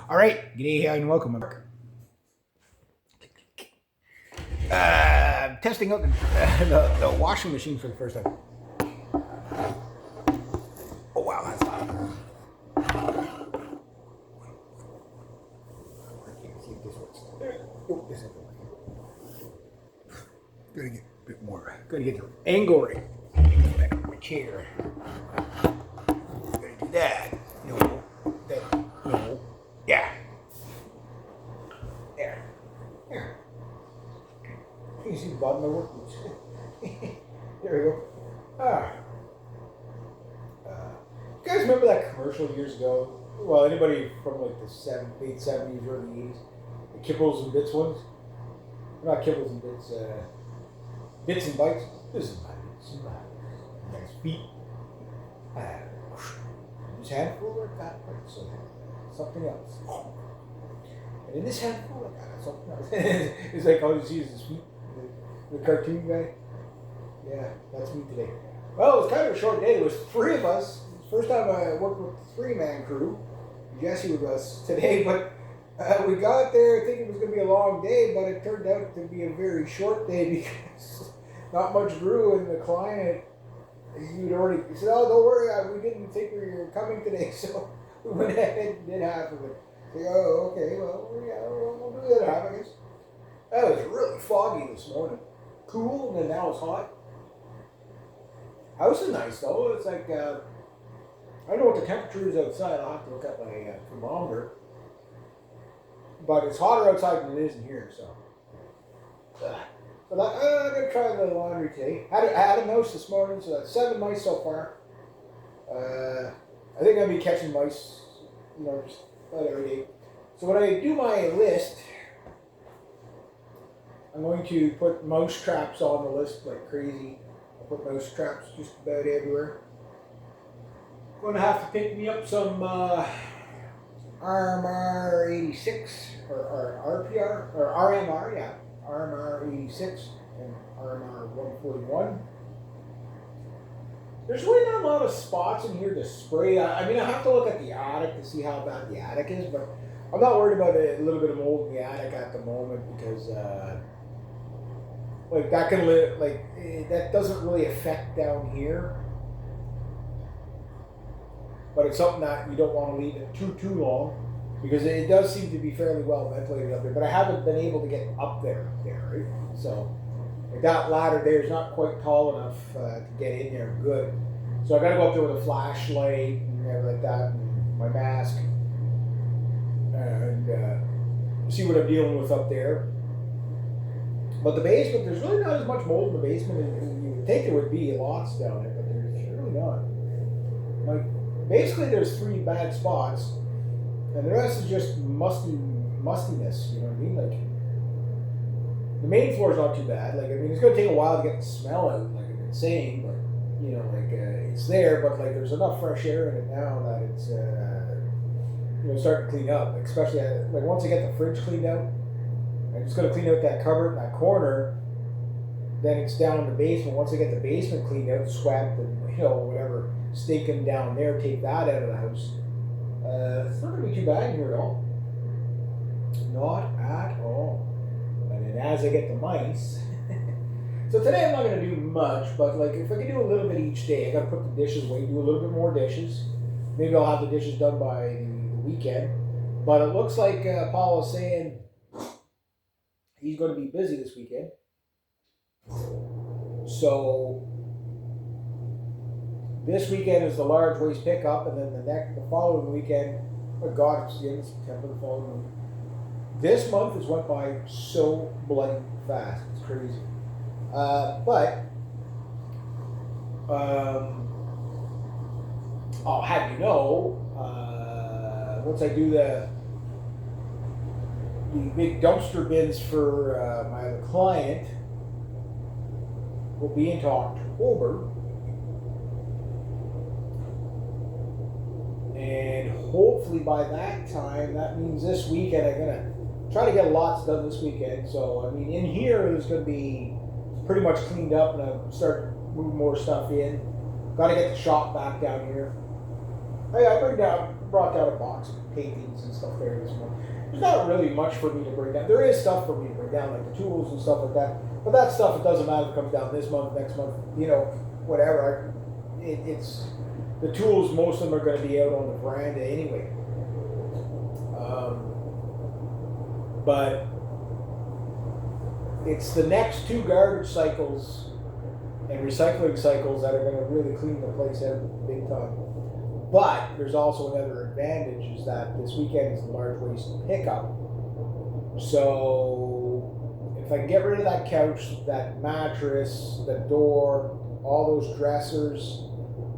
All right, g'day and welcome. Testing out the washing machine for the first time. Oh wow, that's hot. I can't see if this works. Oh, this isn't working. Gotta get a bit more. Gotta get the angle right. Back on my chair. Gotta do that. No. That. No. Yeah. There. There. You see the bottom of the work boots. There we go. You guys remember that commercial years ago? Well, anybody from like the late 70s, early 80s? The Kibbles and Bits ones? Not Kibbles and Bits, Bits and Bites. This is my bits and bites. Nice feet. This handful I got something else. And in this handful I got something else. It's like all you see is his feet. The cartoon guy. Yeah, that's me today. Well, it was kind of a short day. There was three of us. First time I worked with the three-man crew. Jesse was us today, but we got there thinking it was going to be a long day, but it turned out to be a very short day because not much grew, and the client, he said, "Oh, don't worry, we didn't think we were coming today," so we went ahead and did half of it. So, oh, okay, well, yeah, we'll do the other half, I guess. That was really foggy this morning. Cool, and then now it's hot. House is nice though. It's like I don't know what the temperature is outside. I'll have to look at my thermometer. But it's hotter outside than it is in here, so. But I'm gonna try the laundry today. I had a mouse this morning, so that's 7 mice so far. I think I'm gonna be catching mice, just about every day. So when I do my list, I'm going to put mouse traps on the list like crazy. I'll put mouse traps just about everywhere. I'm going to have to pick me up some RMR 86 or RPR or RMR, yeah, RMR 86 and RMR 141. There's really not a lot of spots in here to spray. I mean, I have to look at the attic to see how bad the attic is, but I'm not worried about a little bit of mold in the attic at the moment because that doesn't really affect down here. But it's something that you don't want to leave it too long because it does seem to be fairly well ventilated up there. But I haven't been able to get up there, right? So like that ladder there is not quite tall enough to get in there good. So I got to go up there with a flashlight and everything like that, and my mask, and see what I'm dealing with up there. But the basement, there's really not as much mold in the basement as you would think there would be. Lots down there, but there's really not. Like, basically, there's 3 bad spots, and the rest is just mustiness. You know what I mean? Like, the main floor is not too bad. Like, I mean, it's going to take a while to get the smell out, like I've been saying, but it's there. But like, there's enough fresh air in it now that it's starting to clean up. Especially like once I get the fridge cleaned out, I'm just going to clean out that cupboard in that corner. Then it's down in the basement. Once I get the basement cleaned out, swept, and whatever stinking down there, take that out of the house. It's not going to be too bad in here at all. Not at all. And then as I get the mice, so today I'm not going to do much, but like if I can do a little bit each day, I got to put the dishes away, do a little bit more dishes. Maybe I'll have the dishes done by the weekend. But it looks like Paul is saying he's going to be busy this weekend. So this weekend is the large waste pickup, and then the following weekend, oh God, it's the end of September, the following week. This month has went by so bloody fast. It's crazy. But I'll have you know, once I do the big dumpster bins for my other client, will be into October. And hopefully by that time, that means this weekend I'm going to try to get lots done this weekend. So, I mean, in here it's going to be pretty much cleaned up, and I'll start moving more stuff in. Got to get the shop back down here. Hey, I brought down a box of paintings and stuff there this morning. There's not really much for me to bring down. There is stuff for me to bring down, like the tools and stuff like that. But that stuff, it doesn't matter if it comes down this month, next month, whatever. It's the tools. Most of them are going to be out on the veranda anyway. But it's the next 2 garbage cycles and recycling cycles that are going to really clean the place out big time. But there's also another advantage, is that this weekend is the large waste pickup. So if I can get rid of that couch, that mattress, the door, all those dressers,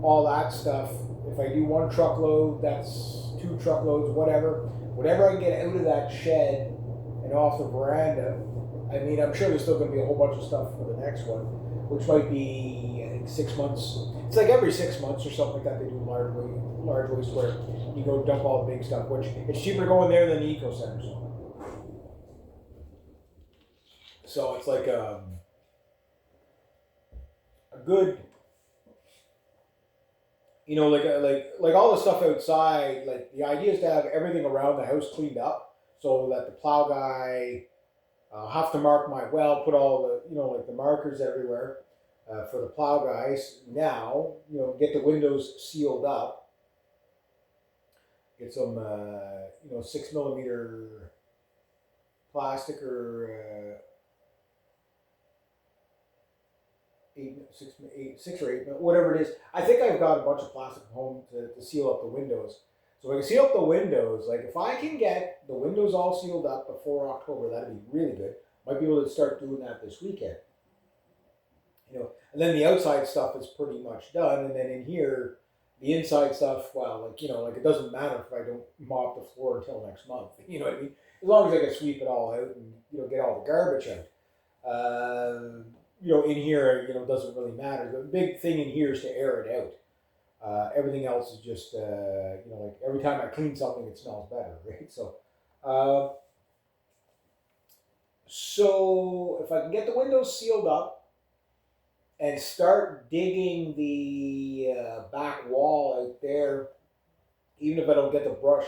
all that stuff, if I do 1 truckload, that's 2 truckloads, whatever I can get out of that shed and off the veranda. I mean, I'm sure there's still going to be a whole bunch of stuff for the next one, which might be, I think, 6 months. It's like every 6 months or something like that they do large waste where you go dump all the big stuff, which it's cheaper going there than the eco center. So it's like a good, like all the stuff outside. Like the idea is to have everything around the house cleaned up so that the plow guy. I'll have to mark my well, put all the, like the markers everywhere for the plow guys. Now, get the windows sealed up. Get some, 6mm plastic or 6 or 8, whatever it is. I think I've got a bunch of plastic at home to seal up the windows. So if I can seal up the windows, like if I can get the windows all sealed up before October, that'd be really good. Might be able to start doing that this weekend. And then the outside stuff is pretty much done. And then in here, the inside stuff, well, like it doesn't matter if I don't mop the floor until next month. You know what I mean? As long as I can sweep it all out and, get all the garbage out. In here, it doesn't really matter. The big thing in here is to air it out. Everything else is just, like every time I clean something, it smells better, right? So if I can get the windows sealed up and start digging the back wall out there, even if I don't get the brush,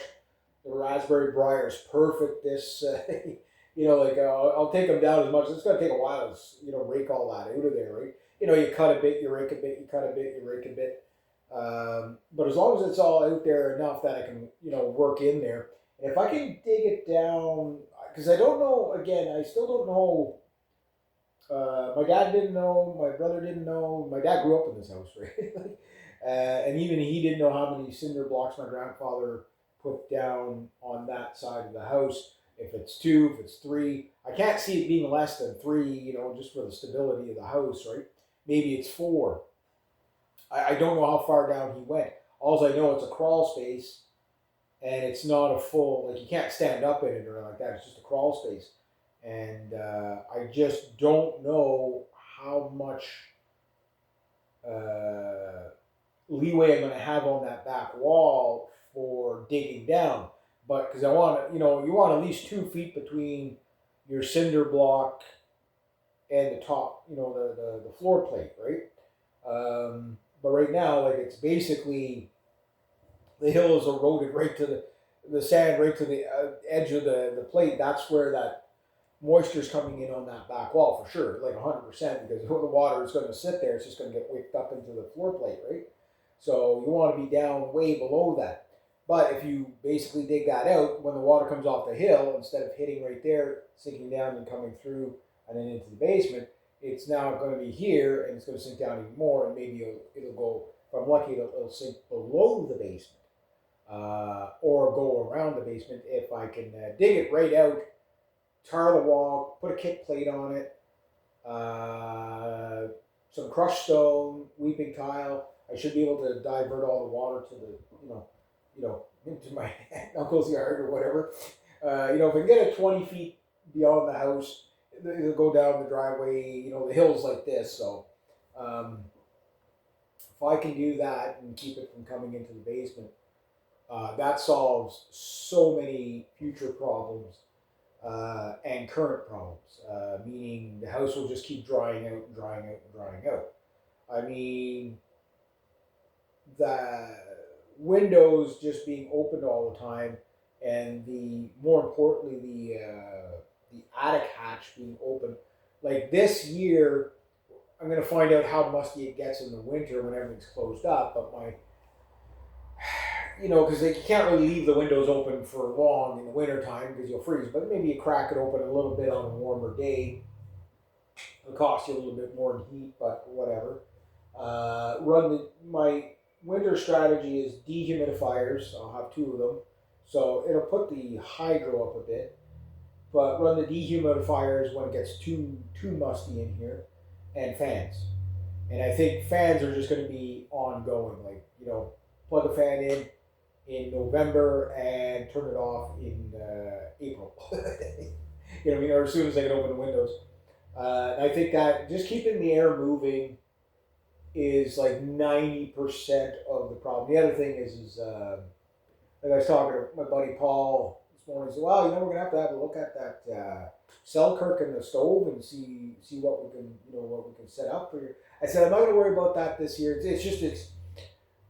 the raspberry briar is perfect. This, I'll take them down as much. It's going to take a while to, rake all that out of there, right? You cut a bit, you rake a bit, you cut a bit, you rake a bit. But as long as it's all out there enough that I can, work in there. And if I can dig it down, because I don't know, again, I still don't know. My dad didn't know, my brother didn't know. My dad grew up in this house, right? And even he didn't know how many cinder blocks my grandfather put down on that side of the house. If it's 2, if it's 3. I can't see it being less than 3, just for the stability of the house, right? Maybe it's 4. I don't know how far down he went. All I know, it's a crawl space, and it's not a full, like you can't stand up in it or like that. It's just a crawl space. And I just don't know how much leeway I'm going to have on that back wall for digging down. But because I want to, you want at least 2 feet between your cinder block and the top, the floor plate, right? But right now, like it's basically, the hill is eroded right to the sand, right to the edge of the plate. That's where that moisture is coming in on that back wall for sure, like 100%, because the water is going to sit there. It's just going to get wicked up into the floor plate, right? So you want to be down way below that. But if you basically dig that out, when the water comes off the hill, instead of hitting right there, sinking down and coming through and then into the basement, it's now going to be here, and it's going to sink down even more, and maybe it'll go, if I'm lucky, it'll sink below the basement, or go around the basement if I can dig it right out, tar the wall, put a kick plate on it, some crushed stone, weeping tile. I should be able to divert all the water to the, into my uncle's yard or whatever. If I can get it 20 feet beyond the house, it'll go down the driveway. The hill's like this, so if I can do that and keep it from coming into the basement, that solves so many future problems and current problems. Meaning the house will just keep drying out and drying out and drying out. I mean, the windows just being opened all the time and more importantly the attic hatch being open. Like this year, I'm going to find out how musty it gets in the winter when everything's closed up. But because you can't really leave the windows open for long in the wintertime because you'll freeze. But maybe you crack it open a little bit on a warmer day. It'll cost you a little bit more in heat, but whatever. My winter strategy is dehumidifiers. I'll have 2 of them, so it'll put the hydro up a bit, but run the dehumidifiers when it gets too musty in here, and fans. And I think fans are just going to be ongoing. Like plug a fan in November and turn it off in April. Or as soon as I can open the windows. I think that just keeping the air moving is like 90% of the problem. The other thing is like I was talking to my buddy Paul this morning. He said, "Well, we're gonna have to look at that Selkirk in the stove and see what we can set up for you." I said, "I'm not gonna worry about that this year. It's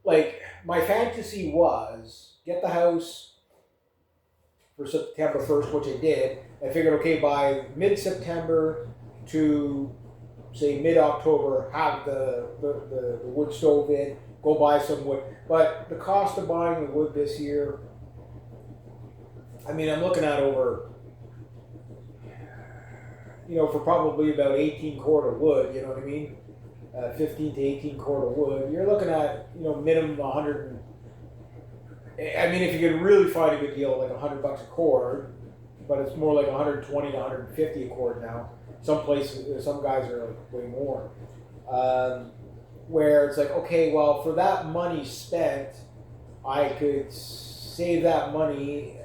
like my fantasy was get the house for September 1st, which I did. I figured, okay, by mid-September to say mid-October, have the wood stove in, go buy some wood." But the cost of buying the wood this year, I'm looking at over, for probably about 18 cord of wood, you know what I mean? 15 to 18 cord of wood. You're looking at, minimum 100. If you can really find a good deal, like $100 a cord, but it's more like 120 to 150 a cord now. Some places, some guys are like way more. Where it's like, okay, well, for that money spent, I could save that money.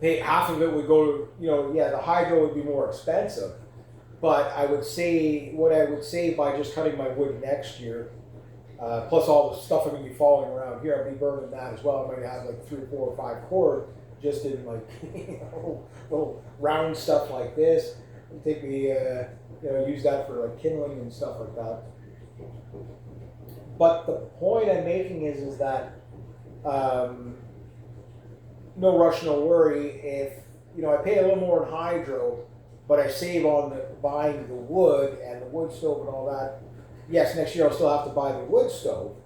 Pay half of it would go to, the hydro would be more expensive, but I would say what I would save by just cutting my wood next year. Plus all the stuff I'm going to be falling around here, I'll be burning that as well. I might have like 3, 4, or 5 cord just in like little round stuff like this. It'll take me use that for like kindling and stuff like that. But the point I'm making is that no rush, no worry. If I pay a little more in hydro, but I save on buying the wood and the wood stove and all that. Yes, next year I'll still have to buy the wood stove,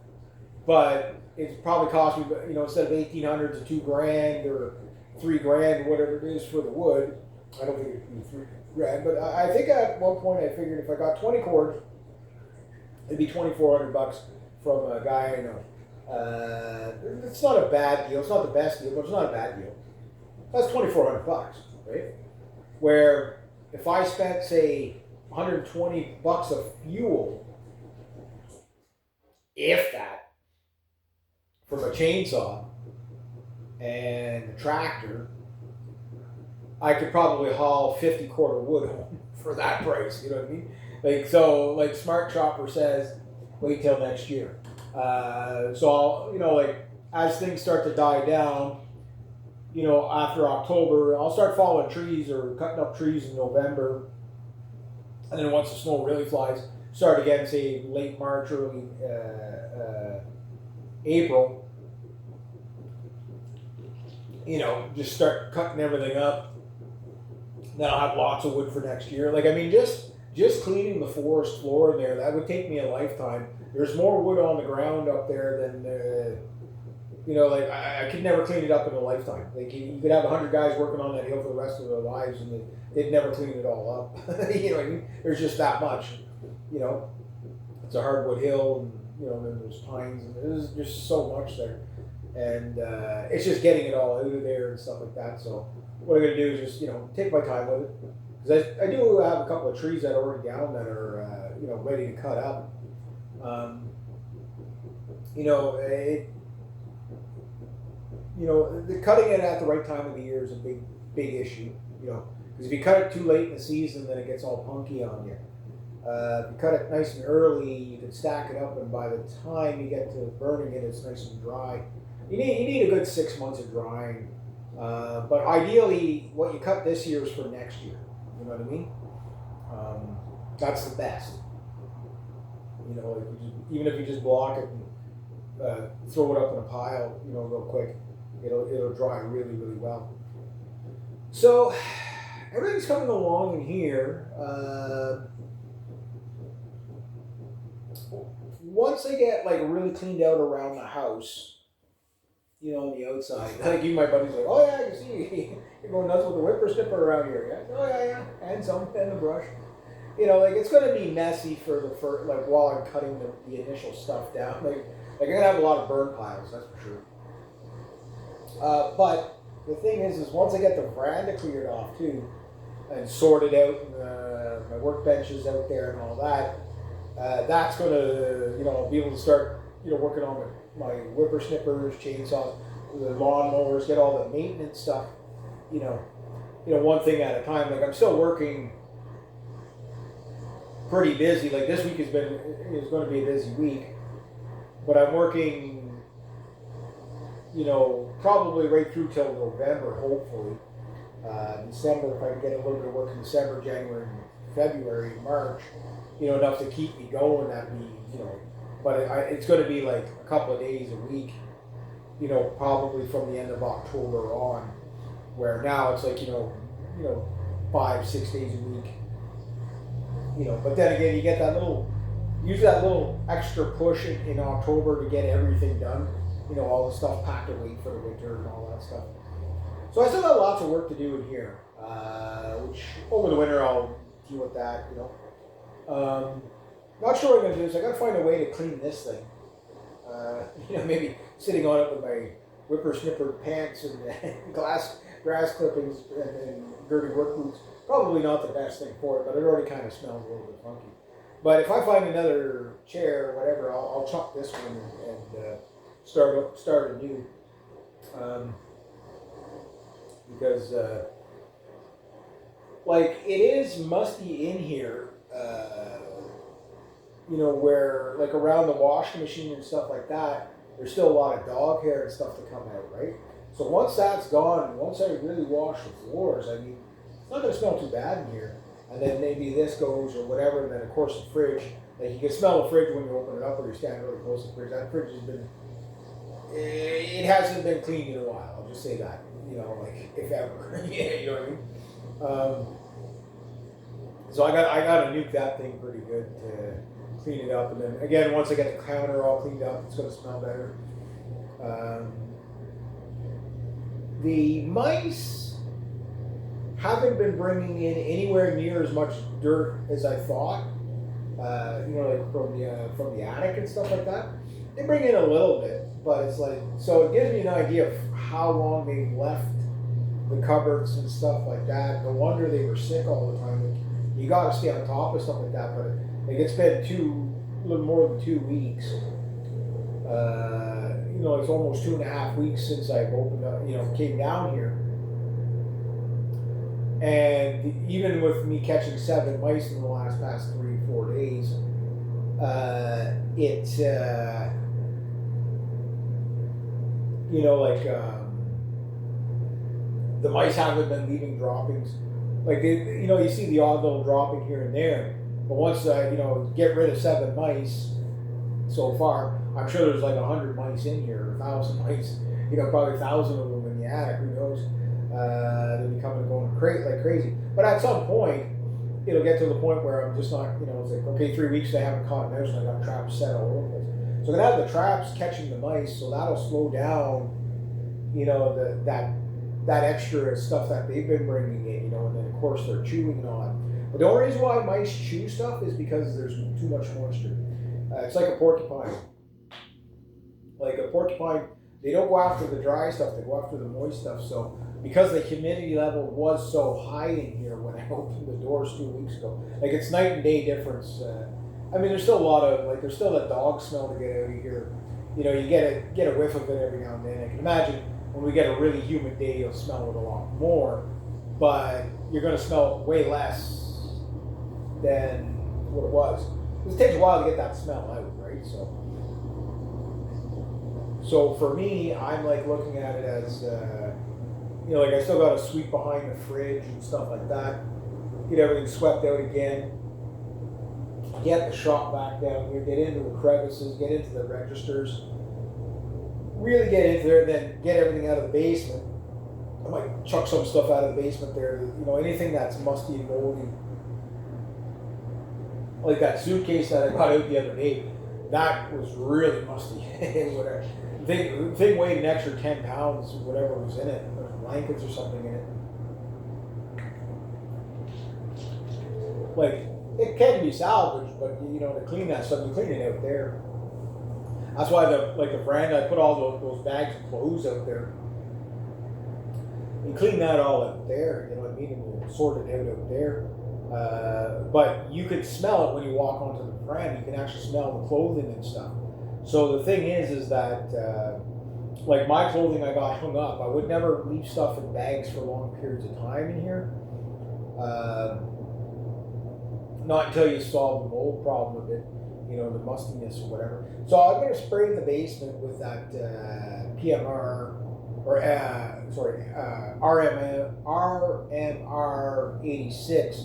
but it's probably cost me, instead of $1,800 to $2,000 or $3,000, whatever it is for the wood. I don't think it'd be $3,000, but I think at one point I figured if I got 20 cord, it'd be $2,400 from a guy I know. It's not a bad deal. It's not the best deal, but it's not a bad deal. That's $2,400, right? Where if I spent, say, $120 of fuel, if that, from a chainsaw and a tractor, I could probably haul 50 cord of wood home for that price. You know what I mean? Like Smart Chopper says, wait till next year. So I'll, as things start to die down, after October, I'll start falling trees or cutting up trees in November. And then once the snow really flies, start again, say late March, early April. Just start cutting everything up. Then I'll have lots of wood for next year. Just cleaning the forest floor in there, that would take me a lifetime. There's more wood on the ground up there than, I could never clean it up in a lifetime. You could have 100 guys working on that hill for the rest of their lives and they'd never clean it all up. You know what I mean? There's just that much. It's a hardwood hill, and then there's pines, and there's just so much there. And it's just getting it all out of there and stuff like that. So what I'm going to do is just, take my time with it. Because I do have a couple of trees that are already down that are, ready to cut up. The cutting it at the right time of the year is a big issue. Because if you cut it too late in the season, then it gets all punky on you. If you cut it nice and early, you can stack it up, and by the time you get to burning it, it's nice and dry. You need a good 6 months of drying. But ideally, what you cut this year is for next year. You know what I mean? That's the best. Even if you just block it and throw it up in a pile, real quick. It'll dry really, really well. So everything's coming along in here. Once I get like really cleaned out around the house, on the outside, like even my buddy's like, oh yeah, I can see you're going nuts with the whipper snipper around here. Yeah, oh yeah, and some and the brush. Like it's gonna be messy for like while I'm cutting the initial stuff down. Like I'm gonna have a lot of burn piles, that's for sure. But the thing is once I get the veranda cleared off too, and sorted out, and my workbenches out there and all that, that's gonna, be able to start, working on my whippersnippers, chainsaws, the lawnmowers, get all the maintenance stuff, one thing at a time. Like I'm still working pretty busy. Like this week is going to be a busy week, but I'm working, probably right through till November, hopefully. December, if I can get a little bit of work in December, January, February, March, enough to keep me going. That'd be, but it's going to be like a couple of days a week, probably from the end of October on, where now it's like, 5-6 days a week, but then again, you get usually that little extra push in October to get everything done, all the stuff packed away for the winter and all that stuff. So I still got lots of work to do in here, which over the winter I'll deal with that, Not sure what I'm going to do, so I got to find a way to clean this thing. Maybe sitting on it with my whippersnipper pants and grass clippings and dirty work boots. Probably not the best thing for it, but it already kind of smells a little bit funky. But if I find another chair or whatever, I'll chuck this one and start anew. Because like it is musty in here, where like around the washing machine and stuff like that, there's still a lot of dog hair and stuff to come out, right? So once that's gone, and once I really wash the floors, I mean, it's not gonna smell too bad in here. And then maybe this goes or whatever, and then of course the fridge, like you can smell the fridge when you open it up or you stand really close to the fridge. That fridge it hasn't been cleaned in a while, I'll just say that. Like if ever. Yeah, you know what I mean? So I got to nuke that thing pretty good to clean it up, and then again once I get the counter all cleaned up, it's going to smell better. The mice haven't been bringing in anywhere near as much dirt as I thought. Like from the attic and stuff like that. They bring in a little bit, but it's like, so it gives me an idea of how long they've left the cupboards and stuff like that. No wonder they were sick all the time. Like, you got to stay on top of stuff like that, but like it's been a little more than 2 weeks. It's almost 2.5 weeks since I've opened up, came down here. And even with me catching 7 mice in the past 3-4 days, the mice haven't been leaving droppings. Like you see the odd little dropping here and there, but once I, get rid of 7 mice so far, I'm sure there's like 100 mice in here, 1,000 mice, probably 1,000 of them in the attic, who knows? They'll be coming and going like crazy. But at some point, it'll get to the point where I'm just not, it's like, okay, 3 weeks I haven't caught a mouse and I got traps set all over the place. So I'm going to have the traps catching the mice, so that'll slow down, that extra stuff that they've been bringing in, and then of course they're chewing and all that. But the only reason why mice chew stuff is because there's too much moisture. It's like a porcupine. Like a porcupine, they don't go after the dry stuff, they go after the moist stuff. So because the humidity level was so high in here when I opened the doors 2 weeks ago, like it's night and day difference. There's still a lot of, there's still that dog smell to get out of here. You get a whiff of it every now and then. I can imagine when we get a really humid day, you'll smell it a lot more, but you're going to smell it way less than what it was. It takes a while to get that smell out, right? So for me, I'm like looking at it as, I still got to sweep behind the fridge and stuff like that, get everything swept out again, get the shop back down here, get into the crevices, get into the registers, really get into there, then get everything out of the basement. I might chuck some stuff out of the basement there. You know, anything that's musty and moldy. Like that suitcase that I got out the other day, that was really musty. Whatever. The thing weighed an extra 10 pounds, whatever was in it. There was blankets or something in it. Like, it can be salvaged, but you know, to clean that stuff, you clean it out there. That's why the brand, I put all those bags of clothes out there. You clean that all out there, you know what I mean? And we'll sort it out there. But you could smell it when you walk onto the brand. You can actually smell the clothing and stuff. So the thing is that like my clothing I got hung up. I would never leave stuff in bags for long periods of time in here. Not until you solve the mold problem of it, you know, the mustiness or whatever. So I'm going to spray the basement with that PMR or RMR 86.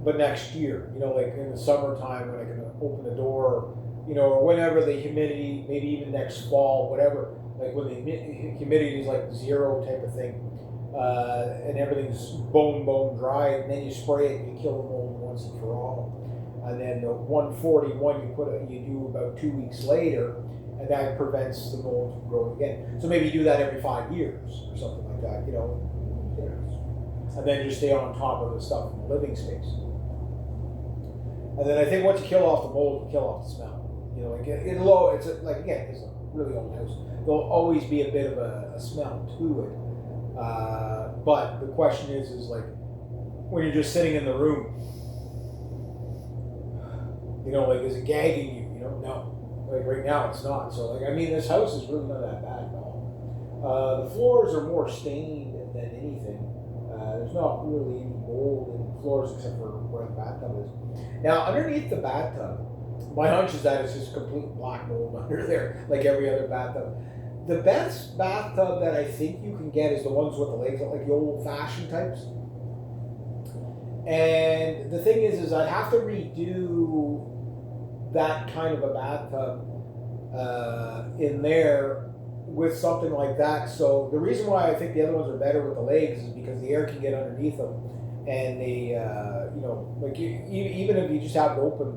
But next year, you know, like in the summertime when I can open the door, you know, or whenever the humidity, maybe even next fall, whatever, like when the humidity is like 0 type of thing, and everything's bone dry, and then you spray it and you kill the mold once and for all. And then the 141 you do about 2 weeks later, and that prevents the mold from growing again. So maybe you do that every 5 years or something like that, you know. And then just stay on top of the stuff in the living space. And then I think once you kill off the mold, you kill off the smell. You know, like it's a really old house. There'll always be a bit of a smell to it. But the question is like when you're just sitting in the room, you know, like is it gagging you? You know, no. Like right now it's not. So like I mean, this house is really not that bad at all. The floors are more stained than anything. There's not really any mold in the floors except for where the bathtub is. Now, underneath the bathtub, my hunch is that it's just complete black mold under there, like every other bathtub. The best bathtub that I think you can get is the ones with the legs, like the old-fashioned types. And the thing is I'd have to redo that kind of a bathtub in there with something like that. So the reason why I think the other ones are better with the legs is because the air can get underneath them, and they, you know, like even if you just have it open,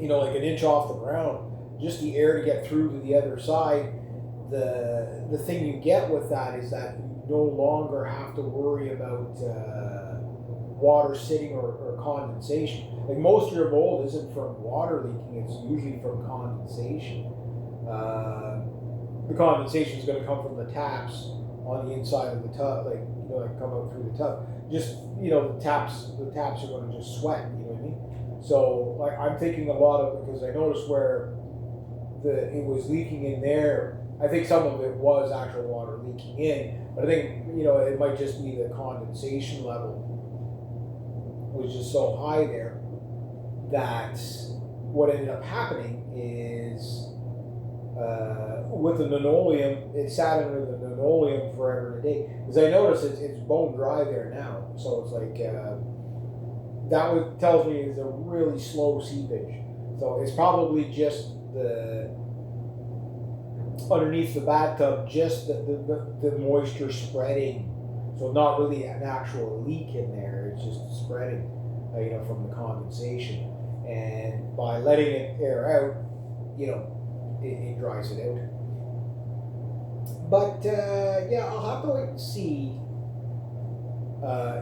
you know, like an inch off the ground, just the air to get through to the other side. The thing you get with that is that you no longer have to worry about water sitting or condensation. Like most of your mold isn't from water leaking; it's usually from condensation. The condensation is going to come from the taps on the inside of the tub, like, you know, like come out through the tub. Just, you know, the taps are going to just sweat. You know what I mean? So like I'm thinking a lot of, because I noticed where it was leaking in there. I think some of it was actual water leaking in, but I think, you know, it might just be the condensation level was just so high there that what ended up happening is with the linoleum, it sat under the linoleum forever and a day. Because I noticed it's bone dry there now, so it's like tells me it's a really slow seepage. So it's probably just the underneath the bathtub, just the moisture spreading. So not really an actual leak in there; it's just spreading, you know, from the condensation. And by letting it air out, you know, it dries it out. But yeah, I'll have to wait and see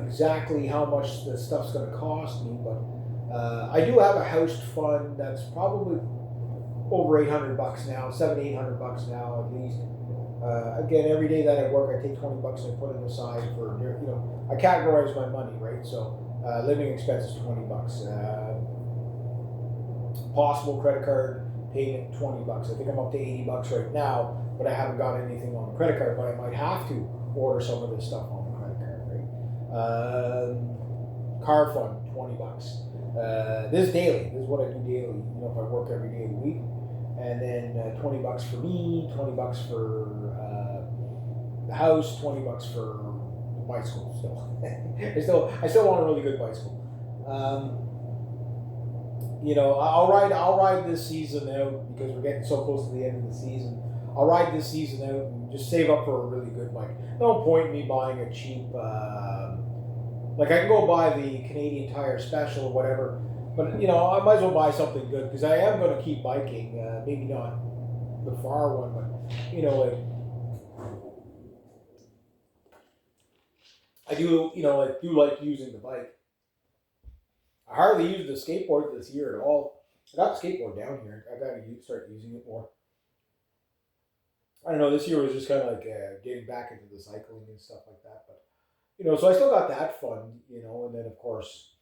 exactly how much the stuff's going to cost me. But I do have a house fund that's probably over $800 now, $700-800 now at least. Again, every day that I work, I take $20 and I put it aside for, you know, I categorize my money, right? So living expenses $20, possible credit card payment $20. I think I'm up to $80 right now, but I haven't got anything on the credit card. But I might have to order some of this stuff on the credit card, right? Car fund $20. This is daily. This is what I do daily. You know, if I work every day of the week, and then $20 for me, $20 for the house, $20 for the bicycle. Still, I still want a really good bicycle. I'll ride this season out because we're getting so close to the end of the season. I'll ride this season out and just save up for a really good bike. No point in me buying a cheap, like I can go buy the Canadian Tire Special or whatever, but I might as well buy something good because I am going to keep biking. Maybe not the far one, but like I do, like using the bike. I hardly used the skateboard this year at all. I got the skateboard down here. I got to start using it more. I don't know. This year was just kind of like getting back into the cycling and stuff like that. But so I still got that fun. And then of course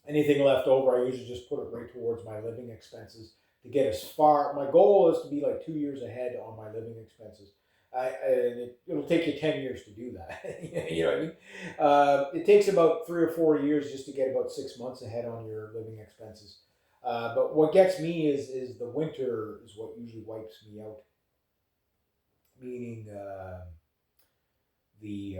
anything left over, I usually just put it right towards my living expenses to get as far. My goal is to be like 2 years ahead on my living expenses. And it'll take you 10 years to do that. You know what I mean? It takes about 3 or 4 years just to get about 6 months ahead on your living expenses. But what gets me is the winter is what usually wipes me out. Meaning the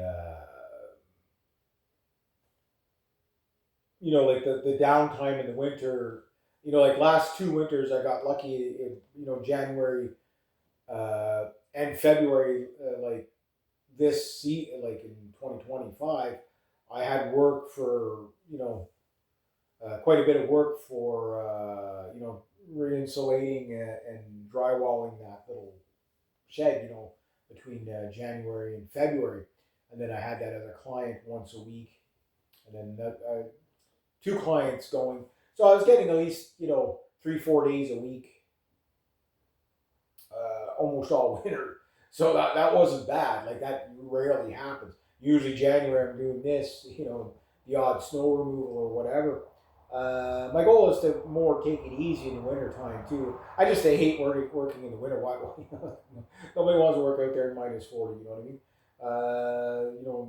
like the downtime in the winter. Like last 2 winters, I got lucky. January and February, like like in 2025, I had work for quite a bit of work for reinsulating and drywalling that little shed, between January and February, and then I had that other client once a week, and then two clients going. So I was getting at least 3-4 days a week, almost all winter. So that wasn't bad. Like that rarely happens. Usually January I'm doing this, the odd snow removal or whatever. My goal is to more take it easy in the winter time too. I hate working in the winter. Why? Nobody wants to work out there in -40. You know what I mean?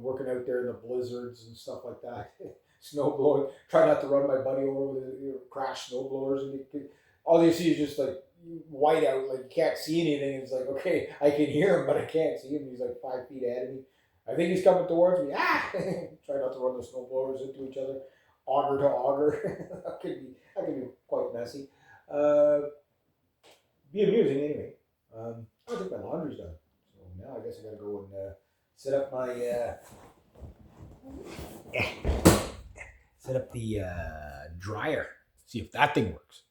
Working out there in the blizzards and stuff like that. Snow blowing. Try not to run my buddy over with the crash snow blowers, and all you see is just like white out. Like you can't see anything. It's like, okay, I can hear him, but I can't see him. He's like 5 feet ahead of me. I think he's coming towards me. Try not to run the snow blowers into each other. Auger to auger. that could be quite messy. Be amusing anyway. I think my laundry's done. So now I guess I gotta go and set up my set up the dryer. See if that thing works.